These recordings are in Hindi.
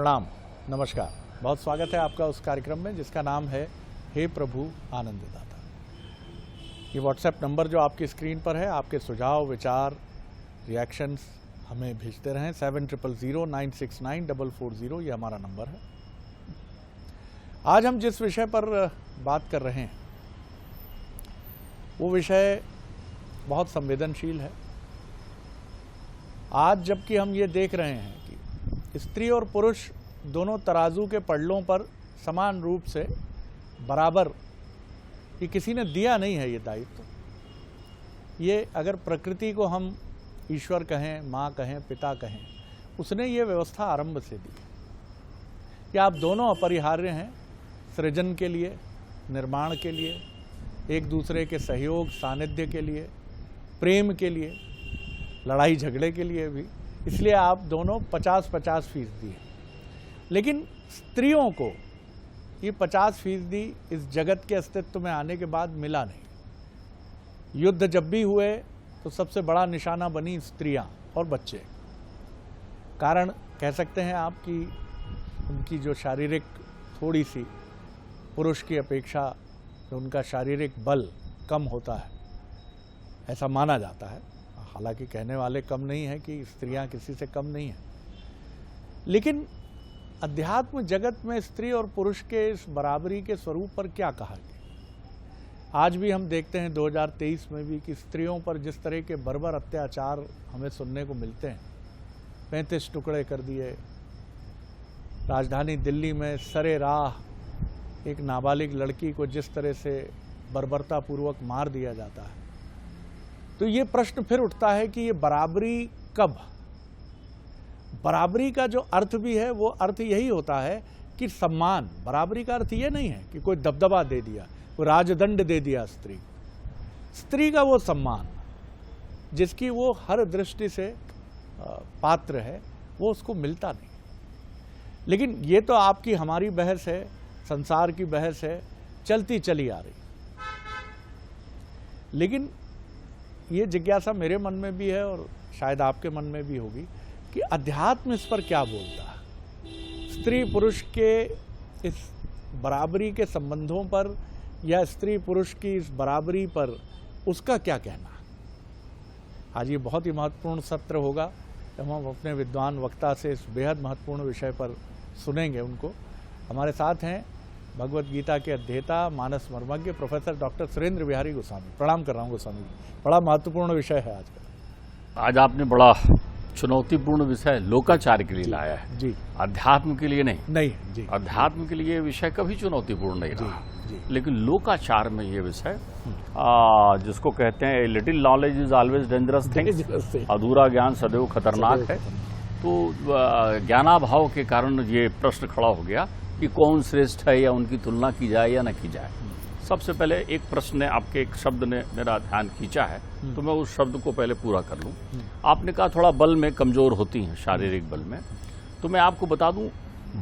प्रणाम, नमस्कार। बहुत स्वागत है आपका उस कार्यक्रम में जिसका नाम है हे प्रभु आनंददाता। ये व्हाट्सएप नंबर जो आपकी स्क्रीन पर है, आपके सुझाव, विचार, रिएक्शंस हमें भेजते रहें। 7000969440 ये हमारा नंबर है। आज हम जिस विषय पर बात कर रहे हैं वो विषय बहुत संवेदनशील है। आज जबकि हम ये देख रहे हैं कि स्त्री और पुरुष दोनों तराजू के पड़लों पर समान रूप से बराबर, ये किसी ने दिया नहीं है ये दायित्व। ये अगर प्रकृति को हम ईश्वर कहें, माँ कहें, पिता कहें, उसने ये व्यवस्था आरंभ से दी कि आप दोनों अपरिहार्य हैं सृजन के लिए, निर्माण के लिए, एक दूसरे के सहयोग सानिध्य के लिए, प्रेम के लिए, लड़ाई झगड़े के लिए भी। इसलिए आप दोनों 50-50% हैं। लेकिन स्त्रियों को ये 50% इस जगत के अस्तित्व में आने के बाद मिला नहीं। युद्ध जब भी हुए तो सबसे बड़ा निशाना बनी स्त्रियां और बच्चे। कारण कह सकते हैं आप कि उनकी जो शारीरिक थोड़ी सी पुरुष की अपेक्षा जो उनका शारीरिक बल कम होता है, ऐसा माना जाता है। हालांकि कहने वाले कम नहीं है कि स्त्रियां किसी से कम नहीं हैं, लेकिन अध्यात्म जगत में स्त्री और पुरुष के इस बराबरी के स्वरूप पर क्या कहा गया। आज भी हम देखते हैं 2023 में भी कि स्त्रियों पर जिस तरह के बर्बर अत्याचार हमें सुनने को मिलते हैं। 35 टुकड़े कर दिए। राजधानी दिल्ली में सरे राह एक नाबालिग लड़की को जिस तरह से बर्बरतापूर्वक मार दिया जाता है। तो ये प्रश्न फिर उठता है कि ये बराबरी कब। बराबरी का जो अर्थ भी है वो अर्थ यही होता है कि सम्मान। बराबरी का अर्थ ये नहीं है कि कोई दबदबा दे दिया, कोई राजदंड दे दिया स्त्री का वो सम्मान जिसकी वो हर दृष्टि से पात्र है, वो उसको मिलता नहीं। लेकिन ये तो आपकी हमारी बहस है, संसार की बहस है, चलती चली आ रही। लेकिन ये जिज्ञासा मेरे मन में भी है और शायद आपके मन में भी होगी कि अध्यात्म इस पर क्या बोलता है। स्त्री पुरुष के इस बराबरी के संबंधों पर या स्त्री पुरुष की इस बराबरी पर उसका क्या कहना। आज ये बहुत ही महत्वपूर्ण सत्र होगा जब हम अपने विद्वान वक्ता से इस बेहद महत्वपूर्ण विषय पर सुनेंगे उनको। हमारे साथ हैं भगवत गीता के अध्येता, मानस मर्मज्ञ प्रोफेसर डॉक्टर सुरेंद्र बिहारी गोस्वामी। प्रणाम कर रहा हूँ गोस्वामी जी। बड़ा महत्वपूर्ण विषय है आज का। आज आपने बड़ा चुनौतीपूर्ण विषय लोकाचार के लिए लाया है जी, अध्यात्म के लिए नहीं जी। अध्यात्म के लिए विषय कभी चुनौतीपूर्ण नहीं रहा जी। लेकिन लोकाचार में ये विषय जिसको कहते हैं little knowledge is always dangerous thing, अधूरा ज्ञान सदैव खतरनाक है। तो ज्ञानाभाव के कारण ये प्रश्न खड़ा हो गया कि कौन श्रेष्ठ है या उनकी तुलना की जाए या न की जाए। सबसे पहले एक प्रश्न ने, आपके एक शब्द ने मेरा ध्यान खींचा है, तो मैं उस शब्द को पहले पूरा कर लूं। आपने कहा थोड़ा बल में कमजोर होती हैं, शारीरिक बल में। तो मैं आपको बता दूं,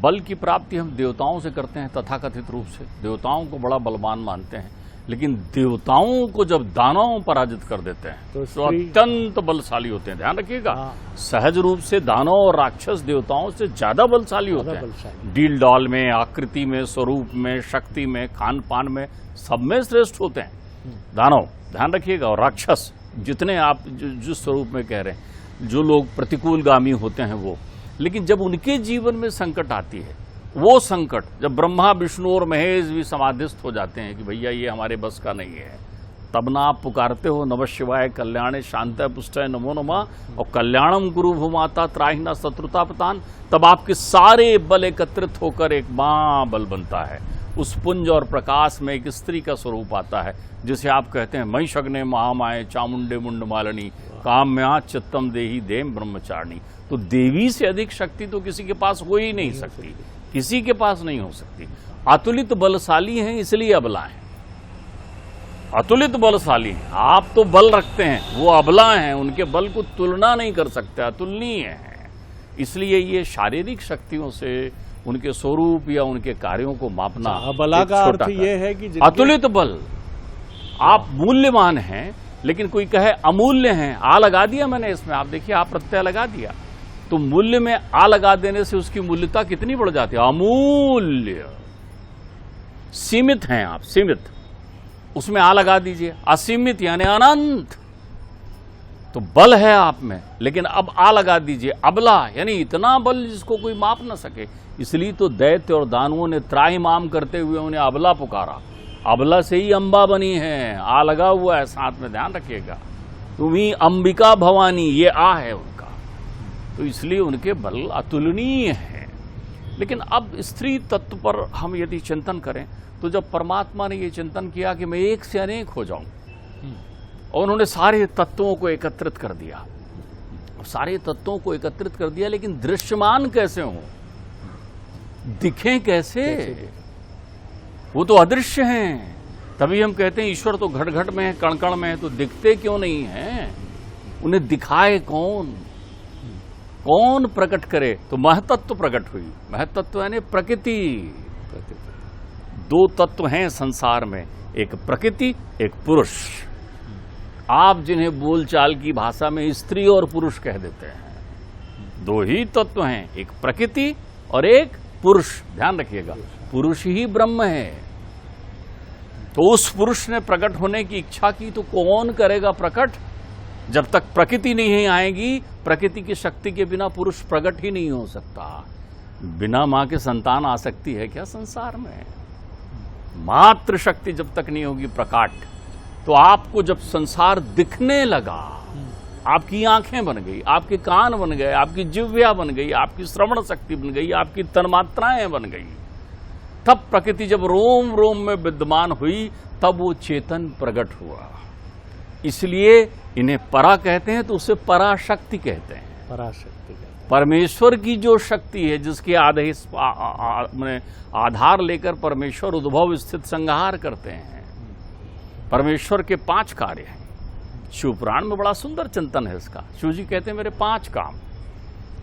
बल की प्राप्ति हम देवताओं से करते हैं तथाकथित रूप से। देवताओं को बड़ा बलवान मानते हैं, लेकिन देवताओं को जब दानवों पराजित कर देते हैं तो अत्यंत बलशाली होते हैं। ध्यान रखिएगा, सहज रूप से दानव और राक्षस देवताओं से ज्यादा बलशाली होते हैं। डील डॉल में, आकृति में, स्वरूप में, शक्ति में, खान पान में, सब में श्रेष्ठ होते हैं दानव। ध्यान रखिएगा। और राक्षस जितने आप जिस स्वरूप में कह रहे हैं, जो लोग प्रतिकूलगामी होते हैं वो, लेकिन जब उनके जीवन में संकट आती है, वो संकट जब ब्रह्मा विष्णु और महेश भी समाधिस्थ हो जाते हैं कि भैया ये हमारे बस का नहीं है, तब ना आप पुकारते हो नमः शिवाय कल्याणे शांतय पुष्टय नमो नमः और कल्याणम गुरु भूमाता त्राहिना शत्रुतापतान। तब आपके सारे बल एकत्रित होकर एक महाबल बनता है। उस पुंज और प्रकाश में एक स्त्री का स्वरूप आता है जिसे आप कहते हैं महिषग्ने महामाये चामुंडे मुंड मालिनी काम्या चित्तम देही देम ब्रह्मचारिणी। तो देवी से अधिक शक्ति तो किसी के पास हो ही नहीं सकती, किसी के पास नहीं हो सकती। अतुलित बलशाली हैं इसलिए अबला हैं, अतुलित बलशाली हैं। आप तो बल रखते हैं, वो अबला हैं, उनके बल को तुलना नहीं कर सकते, अतुलनीय हैं। इसलिए ये शारीरिक शक्तियों से उनके स्वरूप या उनके कार्यों को मापना बला का अर्थ ये है कि अतुलित बल। आप मूल्यवान हैं, लेकिन कोई कहे अमूल्य हैं, आ लगा दिया मैंने इसमें, आप देखिए आप प्रत्यय लगा दिया, तो मूल्य में आ लगा देने से उसकी मूल्यता कितनी बढ़ जाती है? अमूल्य। सीमित हैं आप, सीमित, उसमें आ लगा दीजिए, असीमित यानी अनंत। तो बल है आप में, लेकिन अब आ लगा दीजिए, अबला यानी इतना बल जिसको कोई माप ना सके। इसलिए तो दैत्य और दानवों ने त्राहिमाम करते हुए उन्हें अबला पुकारा। अबला से ही अंबा बनी है, आ लगा हुआ है साथ में, ध्यान रखिएगा। तुम्ही अंबिका भवानी, ये आ है उनका, तो इसलिए उनके बल अतुलनीय है। लेकिन अब स्त्री तत्व पर हम यदि चिंतन करें तो जब परमात्मा ने ये चिंतन किया कि मैं एक से अनेक हो जाऊं, और उन्होंने सारे तत्वों को एकत्रित कर दिया, सारे तत्वों को एकत्रित कर दिया, लेकिन दृश्यमान कैसे हों, दिखें कैसे? वो तो अदृश्य हैं। तभी हम कहते हैं ईश्वर तो घट घट में है, कण कण में है, तो दिखते क्यों नहीं हैं? उन्हें दिखाए कौन? कौन प्रकट करे? तो महतत्व प्रकट हुई। महतत्व यानी प्रकृति। दो तत्व हैं संसार में, एक प्रकृति, एक पुरुष। आप जिन्हें बोलचाल की भाषा में स्त्री और पुरुष कह देते हैं, दो ही तत्व हैं, एक प्रकृति और एक पुरुष। ध्यान रखिएगा, पुरुष ही ब्रह्म है। तो उस पुरुष ने प्रकट होने की इच्छा की, तो कौन करेगा प्रकट? जब तक प्रकृति नहीं आएगी, प्रकृति की शक्ति के बिना पुरुष प्रकट ही नहीं हो सकता। बिना मां के संतान आ सकती है क्या संसार में? मातृ शक्ति जब तक नहीं होगी प्रकाट, तो आपको जब संसार दिखने लगा, आपकी आंखें बन गई, आपके कान बन गए, आपकी जिह्वा बन गई, आपकी श्रवण शक्ति बन गई, आपकी तन्मात्राएं बन गई, तब प्रकृति जब रोम रोम में विद्यमान हुई, तब वो चेतन प्रकट हुआ। इसलिए इन्हें परा कहते हैं, तो उसे पराशक्ति कहते हैं। पराशक्ति परमेश्वर की जो शक्ति है, जिसके आधार लेकर परमेश्वर उद्भव स्थित संहार करते हैं। परमेश्वर के 5 कार्य हैं। शिव पुराण में बड़ा सुंदर चिंतन है इसका। शिव जी कहते हैं मेरे 5 काम।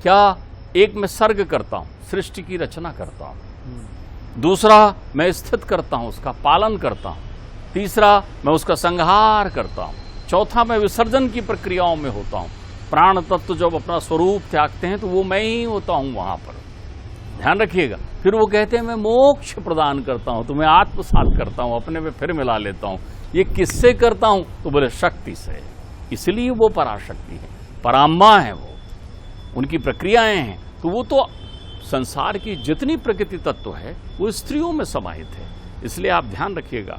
क्या? एक, मैं सर्ग करता हूं, सृष्टि की रचना करता हूं। दूसरा, मैं स्थित करता हूं, उसका पालन करता हूं। तीसरा, मैं उसका संहार करता हूं। चौथा, मैं विसर्जन की प्रक्रियाओं में होता हूं। प्राण तत्व जब अपना स्वरूप त्यागते हैं तो वो मैं ही होता हूं वहां पर, ध्यान रखिएगा। फिर वो कहते हैं मैं मोक्ष प्रदान करता हूं, तो मैं आत्मसात करता हूं, अपने में फिर मिला लेता हूं। ये किससे करता हूं? तो बोले शक्ति से। इसलिए वो पराशक्ति है, पराम्मा है वो, उनकी प्रक्रियाएं हैं। तो वो तो संसार की जितनी प्रकृति तत्व है वो स्त्रियों में समाहित है। इसलिए आप ध्यान रखिएगा,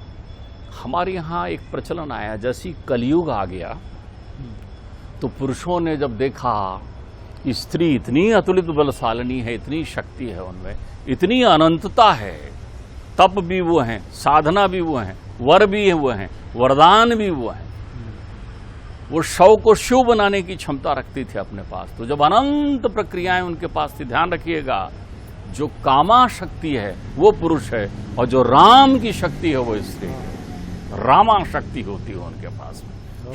हमारे यहाँ एक प्रचलन आया, जैसी कलयुग आ गया तो पुरुषों ने जब देखा कि स्त्री इतनी अतुलित बलशालिनी है, इतनी शक्ति है उनमें, इतनी अनंतता है, तप भी वो हैं, साधना भी वो हैं, वर भी वो हैं, वरदान भी वो हैं। वो शव को शिव बनाने की क्षमता रखती थी अपने पास। तो जब अनंत प्रक्रियाएं उनके पास थी, ध्यान रखिएगा, जो कामा शक्ति है वो पुरुष है, और जो राम की शक्ति है वो स्त्री है। रामा शक्ति होती है उनके पास,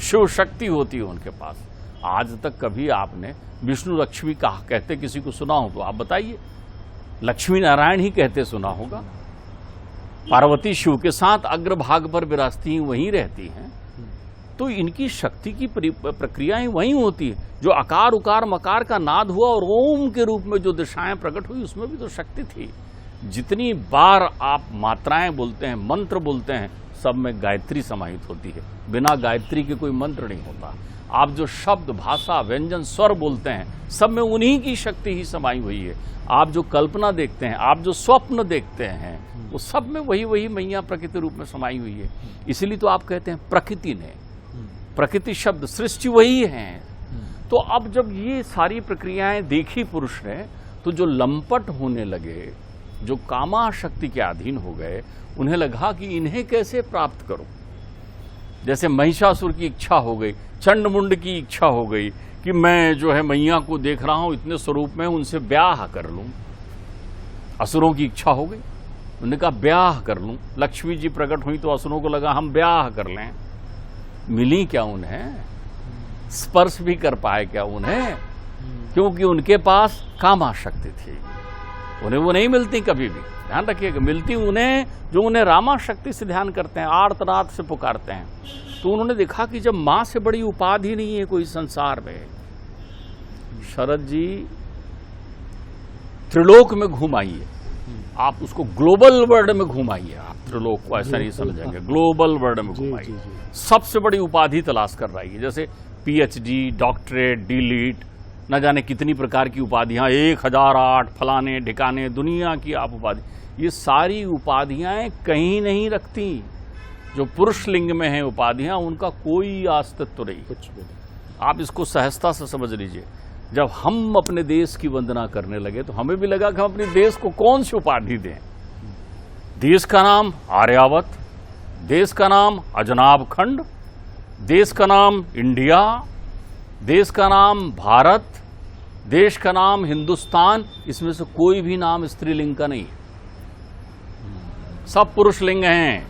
शिव शक्ति होती है उनके पास। आज तक कभी आपने विष्णु लक्ष्मी कहा कहते किसी को सुना हो तो आप बताइए? लक्ष्मी नारायण ही कहते सुना होगा। पार्वती शिव के साथ अग्रभाग पर विराजती वहीं रहती हैं, तो इनकी शक्ति की प्रक्रियाएं वहीं होती है। जो अकार उकार मकार का नाद हुआ और ओम के रूप में जो दिशाएं प्रकट हुई, उसमें भी तो शक्ति थी। जितनी बार आप मात्राएं बोलते हैं, मंत्र बोलते हैं, सब में गायत्री समाहित होती है। बिना गायत्री के कोई मंत्र नहीं होता। आप जो शब्द, भाषा, व्यंजन, स्वर बोलते हैं, सब में उन्हीं की शक्ति ही समाई हुई है। आप जो कल्पना देखते हैं, आप जो स्वप्न देखते हैं, वो सब में वही वही मैया प्रकृति रूप में समाई हुई है। इसलिए तो आप कहते हैं प्रकृति ने, प्रकृति शब्द, सृष्टि वही है। तो अब जब ये सारी प्रक्रियाएं देखी पुरुष ने, तो जो लंपट होने लगे, जो कामा शक्ति के अधीन हो गए, उन्हें लगा कि इन्हें कैसे प्राप्त करूं। जैसे महिषासुर की इच्छा हो गई, चंडमुंड की इच्छा हो गई कि मैं जो है मैया को देख रहा हूं इतने स्वरूप में, उनसे ब्याह कर लूं। असुरों की इच्छा हो गई, उन्होंने कहा ब्याह कर लूं। लक्ष्मी जी प्रकट हुई तो असुरों को लगा हम ब्याह कर लें। मिली क्या उन्हें? स्पर्श भी कर पाए क्या उन्हें? क्योंकि उनके पास कामा शक्ति थी, उन्हें वो नहीं मिलती कभी भी। ध्यान रखिएगा, मिलती उन्हें जो उन्हें रामा शक्ति से ध्यान करते हैं, आर्तनाद से पुकारते हैं। तो उन्होंने देखा कि जब मां से बड़ी उपाधि नहीं है कोई संसार में। शरद जी त्रिलोक में घुमाइए, आप उसको ग्लोबल वर्ल्ड में घुमाइए, आप त्रिलोक को ऐसा नहीं समझेंगे, ग्लोबल वर्ल्ड में घुमाइए, सबसे बड़ी उपाधि तलाश कर रही है, जैसे पीएचडी, डॉक्टरेट, डीलीट, न जाने कितनी प्रकार की उपाधियां, 1008 फलाने ठिकाने दुनिया की आप उपाधि, ये सारी उपाधियां कहीं नहीं रखती। जो पुरुष लिंग में है उपाधियां, उनका कोई अस्तित्व नहीं, कुछ भी नहीं। आप इसको सहजता से समझ लीजिए। जब हम अपने देश की वंदना करने लगे तो हमें भी लगा कि हम अपने देश को कौन सी उपाधि दें। देश का नाम आर्यावत, देश का नाम अजनाब खंड, देश का नाम इंडिया, देश का नाम भारत, देश का नाम हिंदुस्तान, इसमें से कोई भी नाम स्त्रीलिंग का नहीं है, सब पुरुष लिंग हैं,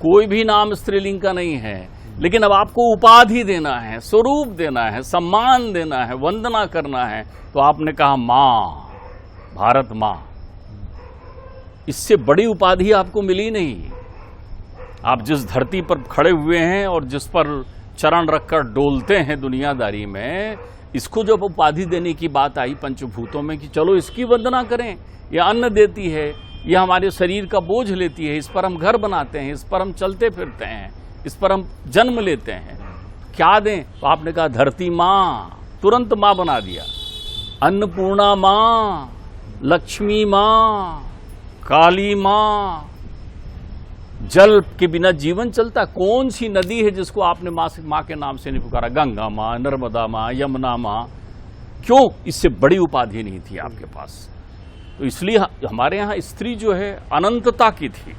कोई भी नाम स्त्रीलिंग का नहीं है। लेकिन अब आपको उपाधि देना है, स्वरूप देना है, सम्मान देना है, वंदना करना है, तो आपने कहा मां, भारत मां। इससे बड़ी उपाधि आपको मिली नहीं। आप जिस धरती पर खड़े हुए हैं और जिस पर चरण रखकर डोलते हैं दुनियादारी में, इसको जब उपाधि देने की बात आई पंचभूतों में कि चलो इसकी वंदना करें, यह अन्न देती है, यह हमारे शरीर का बोझ लेती है, इस पर हम घर बनाते हैं, इस पर हम चलते फिरते हैं, इस पर हम जन्म लेते हैं, क्या दें? तो आपने कहा धरती मां, तुरंत मां बना दिया। अन्नपूर्णा मां, लक्ष्मी मां, काली मां। जल के बिना जीवन चलता? कौन सी नदी है जिसको आपने मां के नाम से नहीं पुकारा? गंगा मां, नर्मदा मां, यमुना मां। क्यों? इससे बड़ी उपाधि नहीं थी आपके पास। तो इसलिए हमारे यहां स्त्री जो है अनंतता की थी।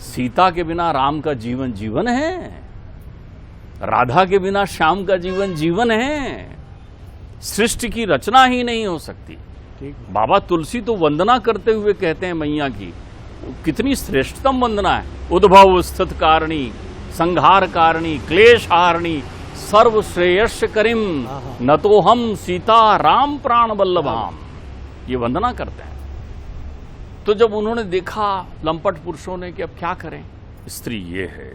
सीता के बिना राम का जीवन जीवन है, राधा के बिना श्याम का जीवन जीवन है। सृष्टि की रचना ही नहीं हो सकती। बाबा तुलसी तो वंदना करते हुए कहते हैं मैया की, कितनी श्रेष्ठतम वंदना है। उद्भव स्थित कारिणी, संहार कारिणी, क्लेश हारिणी, सर्व श्रेयस करिम, न तो हम सीता राम प्राण वल्लभाम, ये वंदना करते हैं। तो जब उन्होंने देखा लंपट पुरुषों ने कि अब क्या करें, स्त्री ये है,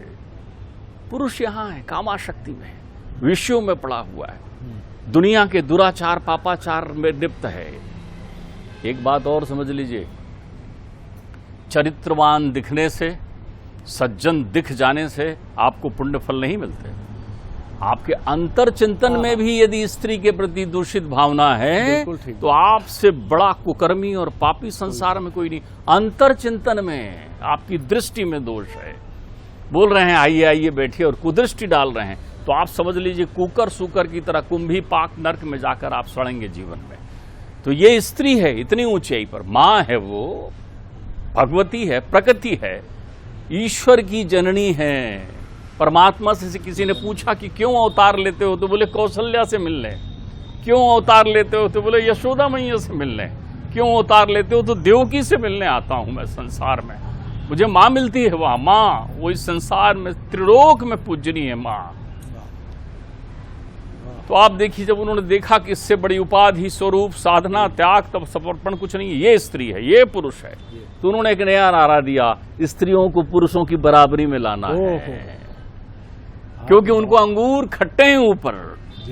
पुरुष यहां है, कामाशक्ति में है, विषयों में पड़ा हुआ है, दुनिया के दुराचार पापाचार में लिप्त है। एक बात और समझ लीजिए, चरित्रवान दिखने से, सज्जन दिख जाने से आपको पुण्य फल नहीं मिलते। आपके अंतर चिंतन में भी यदि स्त्री के प्रति दूषित भावना है तो आपसे बड़ा कुकर्मी और पापी संसार में कोई नहीं। अंतर चिंतन में आपकी दृष्टि में दोष है। बोल रहे हैं आइए आइए बैठिए और कुदृष्टि डाल रहे हैं, तो आप समझ लीजिए कुकर सुकर की तरह कुंभी पाक नरक में जाकर आप सड़ेंगे जीवन में। तो ये स्त्री है इतनी ऊंचाई पर, मां है, वो भगवती है, प्रकृति है, ईश्वर की जननी है। परमात्मा से किसी ने पूछा कि क्यों अवतार लेते हो, तो बोले कौशल्या से मिलने। क्यों अवतार लेते हो, तो बोले यशोदा मैया से मिलने। क्यों अवतार लेते हो, तो देवकी से मिलने आता हूं मैं संसार में, मुझे मां मिलती है वहां। मां वो इस संसार में त्रिलोक में पूजनीय है मां। तो आप देखिए, जब उन्होंने देखा कि इससे बड़ी उपाधि, स्वरूप, साधना, त्याग, तब समर्पण कुछ नहीं है, ये स्त्री है, ये पुरुष है, तो उन्होंने एक नया नारा दिया, स्त्रियों को पुरुषों की बराबरी में लाना है। क्योंकि उनको अंगूर खट्टे हैं ऊपर,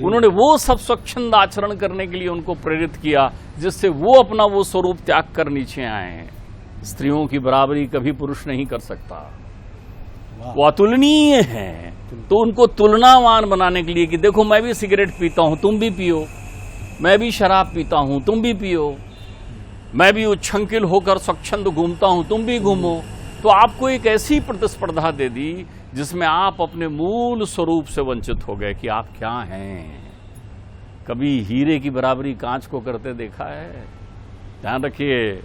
उन्होंने वो सब स्वच्छंद आचरण करने के लिए उनको प्रेरित किया जिससे वो अपना वो स्वरूप त्याग कर नीचे आए हैं। स्त्रियों की बराबरी कभी पुरुष नहीं कर सकता, वो अतुलनीय है। तो उनको तुलनावान बनाने के लिए कि देखो मैं भी सिगरेट पीता हूं, तुम भी पियो, मैं भी शराब पीता हूं, तुम भी पियो, मैं भी उच्छृंखल होकर स्वच्छंद घूमता हूं, तुम भी घूमो। तो आपको एक ऐसी प्रतिस्पर्धा दे दी जिसमें आप अपने मूल स्वरूप से वंचित हो गए कि आप क्या हैं। कभी हीरे की बराबरी कांच को करते देखा है? ध्यान रखिए,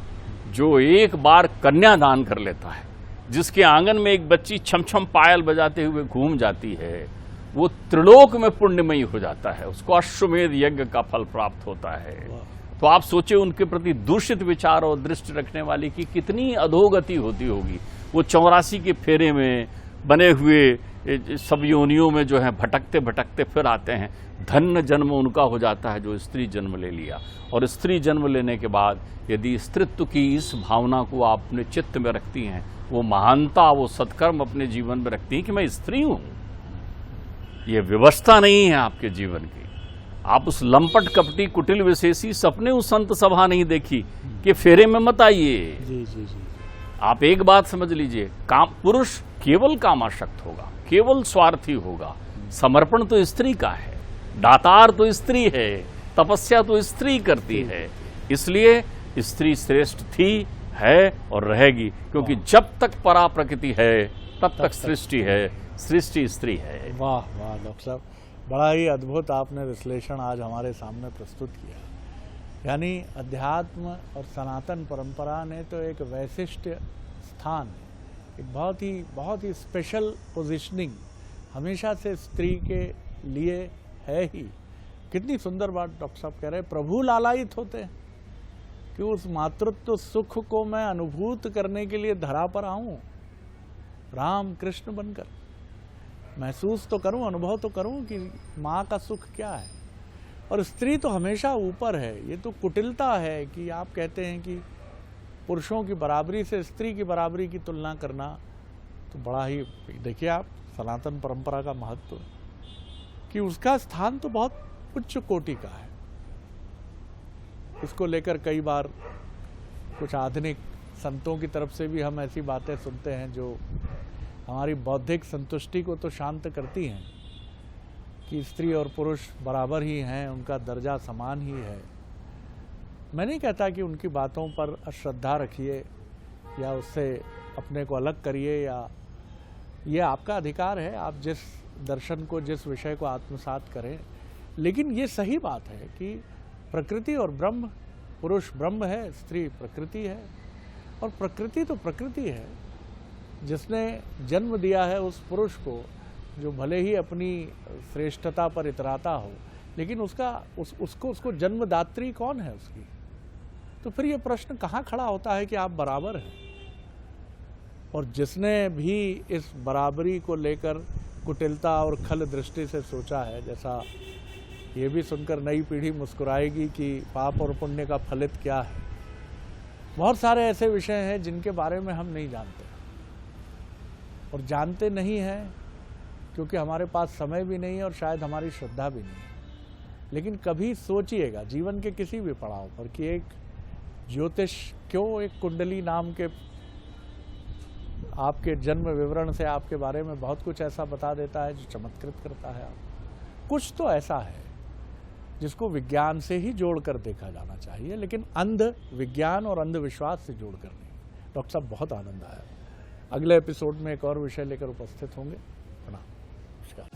जो एक बार कन्यादान कर लेता है, जिसके आंगन में एक बच्ची छम छम पायल बजाते हुए घूम जाती है, वो त्रिलोक में पुण्यमयी हो जाता है, उसको अश्वमेध यज्ञ का फल प्राप्त होता है। तो आप सोचे उनके प्रति दूषित विचार और दृष्टि रखने वाली की कितनी अधोगति होती होगी। वो 84 के फेरे में बने हुए सब योनियों में जो है भटकते भटकते फिर आते हैं। धन्य जन्म उनका हो जाता है जो स्त्री जन्म ले लिया। और स्त्री जन्म लेने के बाद यदि स्त्रीत्व की इस भावना को आप अपने चित्त में रखती हैं, वो महानता, वो सत्कर्म अपने जीवन में रखती हैं कि मैं स्त्री हूं, ये व्यवस्था नहीं है आपके जीवन की। आप उस लंपट कपटी कुटिल विशेषी सपने उस संत सभा नहीं देखी कि फेरे में मत आइए। जी जी जी। आप एक बात समझ लीजिए, काम पुरुष केवल कामासक्त होगा, केवल स्वार्थी होगा। समर्पण तो स्त्री का है, दातार तो स्त्री है, तपस्या तो स्त्री करती है। इसलिए स्त्री श्रेष्ठ थी, है और रहेगी, क्योंकि जब तक परा प्रकृति है तब तक सृष्टि है, सृष्टि स्त्री है। वाह वाह डॉक्टर साहब, बड़ा ही अद्भुत आपने विश्लेषण आज हमारे सामने प्रस्तुत किया। यानी अध्यात्म और सनातन परंपरा ने तो एक वैशिष्ट स्थान, एक बहुत ही स्पेशल पोजीशनिंग हमेशा से स्त्री के लिए है ही। कितनी सुंदर बात डॉक्टर साहब कह रहे हैं, प्रभु लालायित होते हैं कि उस मातृत्व सुख को मैं अनुभूत करने के लिए धरा पर आऊं, राम कृष्ण बनकर महसूस तो करूं, अनुभव तो करूं कि माँ का सुख क्या है। और स्त्री तो हमेशा ऊपर है। ये तो कुटिलता है कि आप कहते हैं कि पुरुषों की बराबरी से स्त्री की बराबरी की तुलना करना, तो बड़ा ही, देखिए आप सनातन परंपरा का महत्व कि उसका स्थान तो बहुत उच्च कोटि का है। इसको लेकर कई बार कुछ आधुनिक संतों की तरफ से भी हम ऐसी बातें सुनते हैं जो हमारी बौद्धिक संतुष्टि को तो शांत करती हैं कि स्त्री और पुरुष बराबर ही हैं, उनका दर्जा समान ही है। मैं नहीं कहता कि उनकी बातों पर अश्रद्धा रखिए या उससे अपने को अलग करिए, या ये आपका अधिकार है, आप जिस दर्शन को, जिस विषय को आत्मसात करें। लेकिन ये सही बात है कि प्रकृति और ब्रह्म, पुरुष ब्रह्म है, स्त्री प्रकृति है, और प्रकृति तो प्रकृति है। जिसने जन्म दिया है उस पुरुष को, जो भले ही अपनी श्रेष्ठता पर इतराता हो, लेकिन उसको जन्मदात्री कौन है उसकी। तो फिर ये प्रश्न कहाँ खड़ा होता है कि आप बराबर हैं। और जिसने भी इस बराबरी को लेकर कुटिलता और खल दृष्टि से सोचा है, जैसा ये भी सुनकर नई पीढ़ी मुस्कुराएगी कि पाप और पुण्य का फलित क्या है। बहुत सारे ऐसे विषय हैं जिनके बारे में हम नहीं जानते, और जानते नहीं हैं क्योंकि हमारे पास समय भी नहीं है और शायद हमारी श्रद्धा भी नहीं है। लेकिन कभी सोचिएगा जीवन के किसी भी पड़ाव पर कि एक ज्योतिष क्यों एक कुंडली नाम के आपके जन्म विवरण से आपके बारे में बहुत कुछ ऐसा बता देता है जो चमत्कृत करता है। कुछ तो ऐसा है जिसको विज्ञान से ही जोड़कर देखा जाना चाहिए, लेकिन अंध विज्ञान और अंधविश्वास से जोड़कर नहीं। डॉक्टर साहब, बहुत आनंद आया। अगले एपिसोड में एक और विषय लेकर उपस्थित होंगे। प्रणाम, नमस्कार।